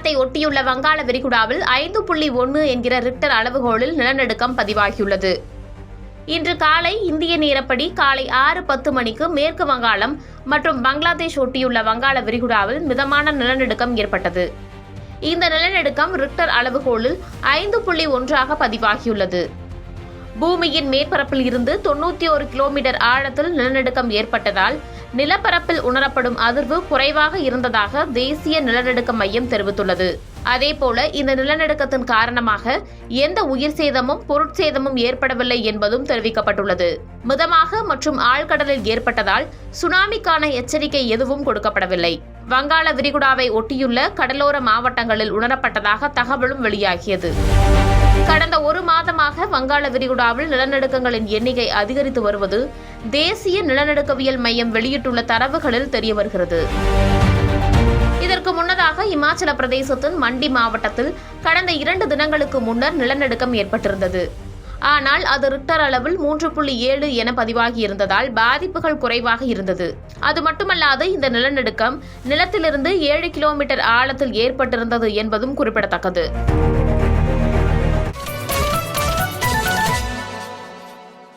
நேபாளத்தை ஒட்டியுள்ள வங்காள விரிகுடாவில் 5.1 என்கிற ரிக்டர் அளவுகோலில் நிலநடுக்கம் பதிவாகியுள்ளது. இன்று காலை இந்திய நேரப்படி காலை 6:10 மணிக்கு மேற்கு வங்காளம் மற்றும் பங்களாதேஷ் ஒட்டியுள்ள வங்காள விரிகுடாவில் மிதமான நிலநடுக்கம் ஏற்பட்டது. இந்த நிலநடுக்கம் ரிக்டர் அளவுகோலில் 5.1 பதிவாகியுள்ளது. பூமியின் மேற்பரப்பில் இருந்து 91 கிலோமீட்டர் ஆழத்தில் நிலநடுக்கம் ஏற்பட்டதால் நிலப்பரப்பில் உணரப்படும் அதிர்வு குறைவாக இருந்ததாக தேசிய நிலநடுக்க மையம் தெரிவித்துள்ளது. அதேபோல இந்த நிலநடுக்கத்தின் காரணமாக எந்த உயிர் சேதமும் பொருட்சேதமும் ஏற்படவில்லை என்பதும் தெரிவிக்கப்பட்டுள்ளது. மிதமாக மற்றும் ஆழ்கடலில் ஏற்பட்டதால் சுனாமிக்கான எச்சரிக்கை எதுவும் கொடுக்கப்படவில்லை. வங்காள விரிகுடாவை ஒட்டியுள்ள கடலோர மாவட்டங்களில் உணரப்பட்டதாக தகவலும் வெளியாகியது. கடந்த ஒரு மாதமாக வங்காள விரிகுடாவில் நிலநடுக்கங்களின் எண்ணிக்கை அதிகரித்து வருவது தேசிய நிலநடுக்கவியல் மையம் வெளியிட்டுள்ள தரவுகளில் தெரியவருகிறது. இதற்கு முன்னதாக இமாச்சல பிரதேசத்தின் மண்டி மாவட்டத்தில் கடந்த 2 தினங்களுக்கு முன்னர் நிலநடுக்கம் ஏற்பட்டிருந்தது. ஆனால் அது ரிக்டர் அளவில் 3.7 என பதிவாகியிருந்ததால் பாதிப்புகள் குறைவாக இருந்தது. அது மட்டுமல்லாது இந்த நிலநடுக்கம் நிலத்திலிருந்து 7 கிலோமீட்டர் ஆழத்தில் ஏற்பட்டிருந்தது என்பதும் குறிப்பிடத்தக்கது.